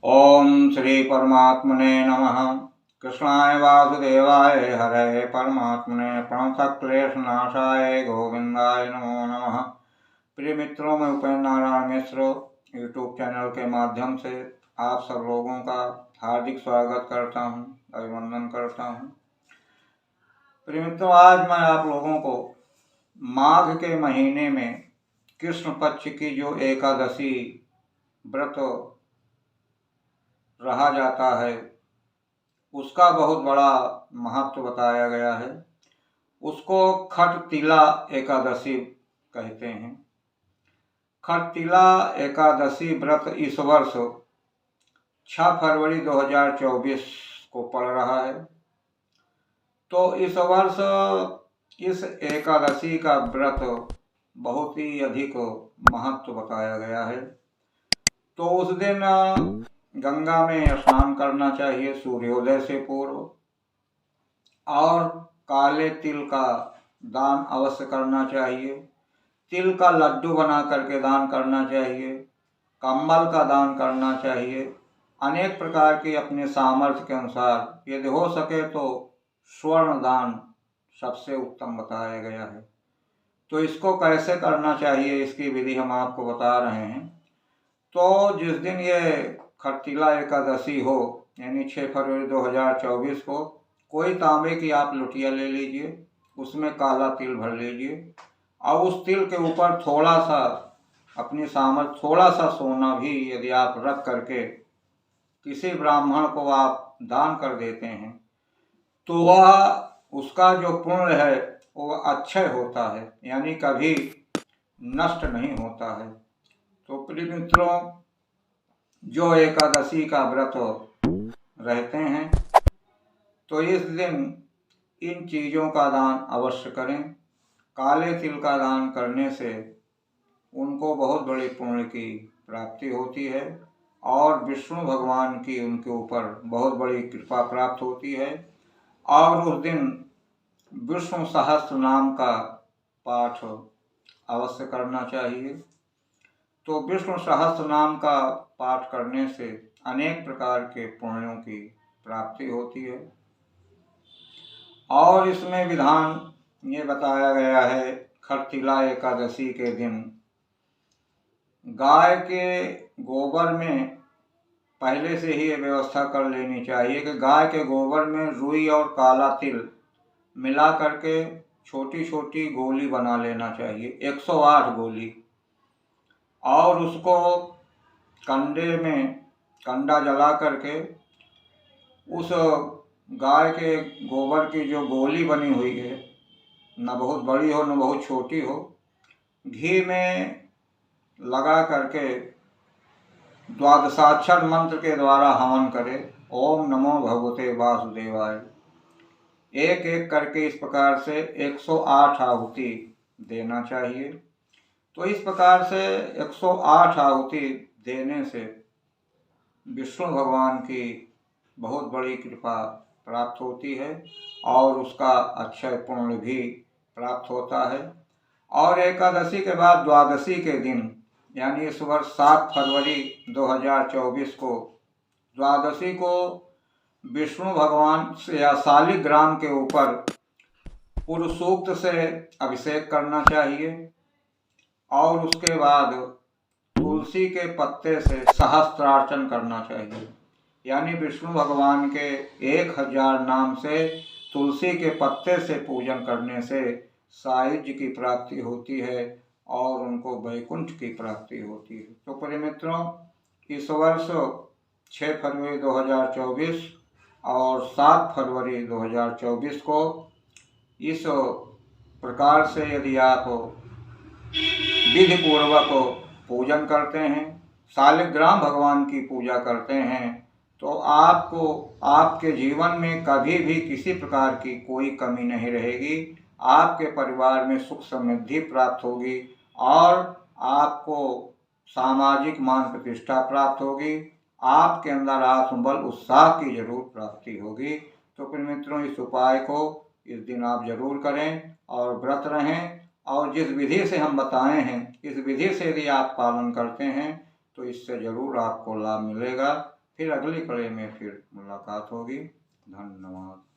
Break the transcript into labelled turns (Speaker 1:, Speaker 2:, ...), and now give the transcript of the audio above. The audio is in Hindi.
Speaker 1: ओम श्री परमात्मने नमः। कृष्णाय वासुदेवाय हरे परमात्मने प्रणतक्लेशनाशाय गोविंदाय नमो नमः। प्रिय मित्रों, मैं उपेंद्र नारायण मिश्र यूट्यूब चैनल के माध्यम से आप सब लोगों का हार्दिक स्वागत करता हूं, अभिनंदन करता हूं। प्रिय मित्रों, आज मैं आप लोगों को माघ के महीने में कृष्ण पक्ष की जो एकादशी व्रत रहा जाता है उसका बहुत बड़ा महत्व बताया गया है। उसको खटतिला एकादशी कहते हैं। खटतिला एकादशी व्रत इस वर्ष 6 फरवरी 2024 को पड़ रहा है। तो इस वर्ष इस एकादशी का व्रत बहुत ही अधिक महत्व बताया गया है। तो उस दिन गंगा में स्नान करना चाहिए सूर्योदय से पूर्व, और काले तिल का दान अवश्य करना चाहिए। तिल का लड्डू बना करके दान करना चाहिए, कंबल का दान करना चाहिए। अनेक प्रकार के अपने सामर्थ्य के अनुसार यदि हो सके तो स्वर्ण दान सबसे उत्तम बताया गया है। तो इसको कैसे करना चाहिए, इसकी विधि हम आपको बता रहे हैं। तो जिस दिन ये खटतिला एकादशी हो, यानी 6 फरवरी 2024 को, कोई तांबे की आप लुटिया ले लीजिए, उसमें काला तिल भर लीजिए, और उस तिल के ऊपर थोड़ा सा अपनी सामर्थ्य थोड़ा सा सोना भी यदि आप रख करके किसी ब्राह्मण को आप दान कर देते हैं तो वह उसका जो पुण्य है वो अक्षय होता है, यानी कभी नष्ट नहीं होता है। तो प्रिय मित्रों, जो एकादशी का व्रत रहते हैं तो इस दिन इन चीज़ों का दान अवश्य करें। काले तिल का दान करने से उनको बहुत बड़ी पुण्य की प्राप्ति होती है और विष्णु भगवान की उनके ऊपर बहुत बड़ी कृपा प्राप्त होती है। और उस दिन विष्णु सहस्त्र नाम का पाठ अवश्य करना चाहिए। तो विष्णु सहस्त्र नाम का पाठ करने से अनेक प्रकार के पुण्यों की प्राप्ति होती है। और इसमें विधान ये बताया गया है, खटतिला एकादशी के दिन गाय के गोबर में पहले से ही ये व्यवस्था कर लेनी चाहिए कि गाय के गोबर में रुई और काला तिल मिला करके छोटी छोटी गोली बना लेना चाहिए, 108 गोली, और उसको कंडे में कंडा जला करके उस गाय के गोबर की जो गोली बनी हुई है, न बहुत बड़ी हो न बहुत छोटी हो, घी में लगा करके द्वादशाक्षर मंत्र के द्वारा हवन करे, ओम नमो भगवते वासुदेवाय। एक एक करके इस प्रकार से 108 आहुति देना चाहिए। तो इस प्रकार से 108 आहुति देने से विष्णु भगवान की बहुत बड़ी कृपा प्राप्त होती है और उसका अक्षय पुण्य भी प्राप्त होता है। और एकादशी के बाद द्वादशी के दिन, यानी इस वर्ष 7 फरवरी 2024 को द्वादशी को विष्णु भगवान से या शालिग्राम के ऊपर पुरुष सूक्त से अभिषेक करना चाहिए, और उसके बाद तुलसी के पत्ते से सहस्त्रार्चन करना चाहिए। यानी विष्णु भगवान के 1000 नाम से तुलसी के पत्ते से पूजन करने से साहित्य की प्राप्ति होती है और उनको वैकुंठ की प्राप्ति होती है। तो प्रिय मित्रों, इस वर्ष 6 फरवरी 2024 और 7 फरवरी 2024 को इस प्रकार से यदि आप विधि पूर्वक पूजन करते हैं, शालिग्राम भगवान की पूजा करते हैं, तो आपको आपके जीवन में कभी भी किसी प्रकार की कोई कमी नहीं रहेगी। आपके परिवार में सुख समृद्धि प्राप्त होगी और आपको सामाजिक मान प्रतिष्ठा प्राप्त होगी। आपके अंदर आत्मबल उत्साह की जरूर प्राप्ति होगी। तो फिर मित्रों, इस उपाय को इस दिन आप जरूर करें और व्रत रहें, और जिस विधि से हम बताए हैं इस विधि से यदि आप पालन करते हैं तो इससे जरूर आपको लाभ मिलेगा। फिर अगली कड़ी में फिर मुलाकात होगी। धन्यवाद।